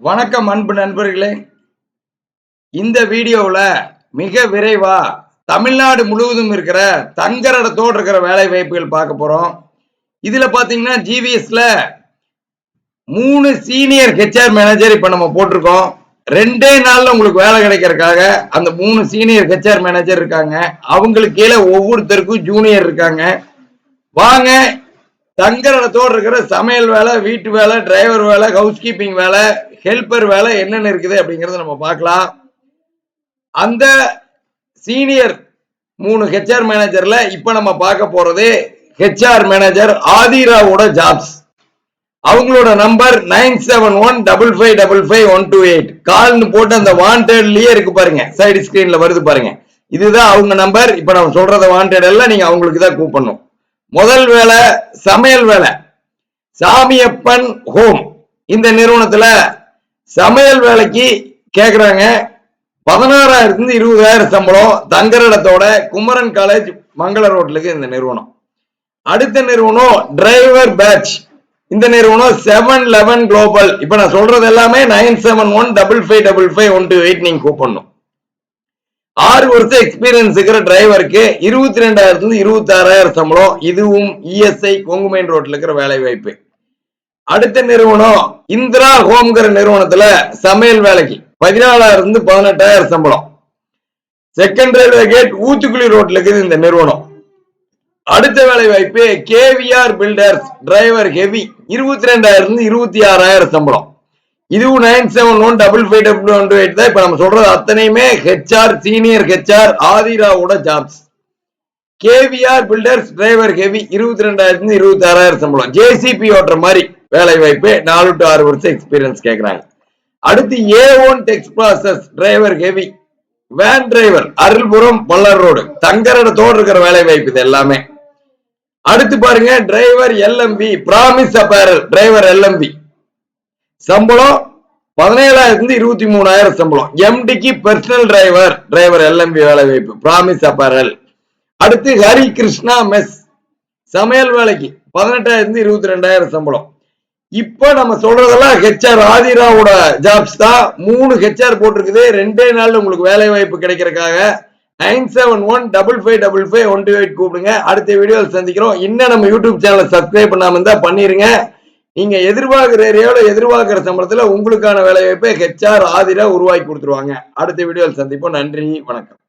வணக்கம் அன்பு நண்பர்களே. இந்த வீடியோவில் மிக விரைவா தமிழ்நாடு முழுவதும் இருக்கிற தங்கரடத்தோடு இருக்கிற வேலை வாய்ப்புகள் பார்க்க போறோம். இதுல பாத்தீங்கன்னா ஜிவிஎஸ்ல 3 சீனியர் ஹெச்ஆர் மேனேஜர் இப்ப நம்ம போட்டிருக்கோம். 2 நாள்ல உங்களுக்கு வேலை கிடைக்கிறதுக்காக அந்த 3 சீனியர் ஹெச்ஆர் மேனேஜர் இருக்காங்க. அவங்களுக்கு கீழே ஒவ்வொருத்தருக்கும் ஜூனியர் இருக்காங்க. வாங்க தங்கரடத்தோடு இருக்கிற சமையல் வேலை, வீட்டு வேலை, டிரைவர் வேலை, ஹவுஸ் கீப்பிங் வேலை, ஹெல்பர் வேலை என்னென்ன இருக்குது அப்படிங்கறத நம்ம பார்க்கலாம். அந்த சீனியர் 3 ஹெச்ஆர் மேனேஜர்ல இப்ப நம்ம பார்க்க போறது ஹெச்ஆர் மேனேஜர் ஆதிராவோட ஜாப்ஸ். அவங்களோட நம்பர் 9715555128. கால்னு போட்டு அந்த வாண்டட்லயே இருக்கு பாருங்க, சைடு ஸ்கிரீன்ல வருது பாருங்க. இதுதான் அவங்க நம்பர். இப்ப நம்ம சொல்றத வாண்டட் எல்லாம் நீங்க அவங்களுக்கு தான் கூப்பிடணும். முதல் வேலை சமையல் வேலை, சாமியப்பன் ஹோம். இந்த நிறுவனத்துல சமையல் வேலைக்கு கேக்குறாங்க. 16,000 20,000 சம்பளம். தங்கரடத்தோட குமரன் காலேஜ் மங்கள ரோட்லுக்கு இந்த நிறுவனம். அடுத்த நிறுவனம் டிரைவர் பேட்ச். இந்த நிறுவனம் 711 குளோபல். இப்ப நான் சொல்றது எல்லாமே 9715555128 நீங்க கூப்பிடணும். 6 வருஷம் எக்ஸ்பீரியன்ஸ் இருக்கிற டிரைவருக்கு 22,000 26,000 சம்பளம். இதுவும் இஎஸ்ஐ கொங்குமைன் ரோட்ல இருக்கிற வேலை வாய்ப்பு. அடுத்த நிறுவனம் இந்திரா ஹோம்ங்கிற நிறுவனத்துல சமையல் வேலைக்கு 14,000 18,000 சம்பளம். செகண்ட் ரயில்வே கேட் ஊத்துக்குளி ரோட்ல இருக்குது இந்த நிறுவனம். அடுத்த வேலை வாய்ப்பு கேவிஆர் பில்டர்ஸ் டிரைவர் ஹெவி 22,000 26,000 சம்பளம். இதுவும் 9715555128 தான். இப்ப நம்ம சொல்றது அத்தனையுமே ஹெச்ஆர் சீனியர் ஹெச்ஆர் ஆதிராவோட jobs. KVR builders driver heavy 22,000 26,000 சம்பளம். ஜேசிபி ஓட்டுற மாதிரி வேலை வாய்ப்பு. 4 to 6 வருஷம் எக்ஸ்பீரியன்ஸ் கேட்கிறாங்க. அடுத்து A1 Tex process driver heavy van driver Arulpuram பல்லர் ரோடு தங்கரடத்தோடு இருக்கிற வேலை வாய்ப்பு இது எல்லாமே. அடுத்து பாருங்க driver LMP promise apparel driver LMP சம்பளம் 17,000 23,000 சம்பளம். எம்டிக்கு பர்சனல் டிரைவர் எல்எம்பி வேலை வாய்ப்பு பிராமிஸ் அப்பேரல். அடுத்து ஹரி கிருஷ்ணா மெஸ் சமையல் வேலைக்கு 18,000 22,000 சம்பளம். இப்ப நம்ம சொல்றதெல்லாம் ஹெச்ஆர் ஆதிராவோட ஜாப்ஸ் தான். 3 ஹெச்ஆர் போட்டிருக்குது. 2 நாள்ல உங்களுக்கு வேலை வாய்ப்பு கிடைக்கிறதுக்காக 9715555128 கூப்பிடுங்க. அடுத்த வீடியோவில் சந்திக்கிறோம். இன்னும் நம்ம யூடியூப் சேனலை சப்ஸ்கிரைப் பண்ணாம இருந்தா பண்ணிருங்க. நீங்க எதிர்பார்க்கிற ஏரியாவில் எதிர்பார்க்கிற சம்பளத்துல உங்களுக்கான வேலை வாய்ப்பை ஹெச்ஆர் ஆதிரா உருவாக்கி கொடுத்துருவாங்க. அடுத்த வீடியோவில் சந்திப்போம். நன்றி, வணக்கம்.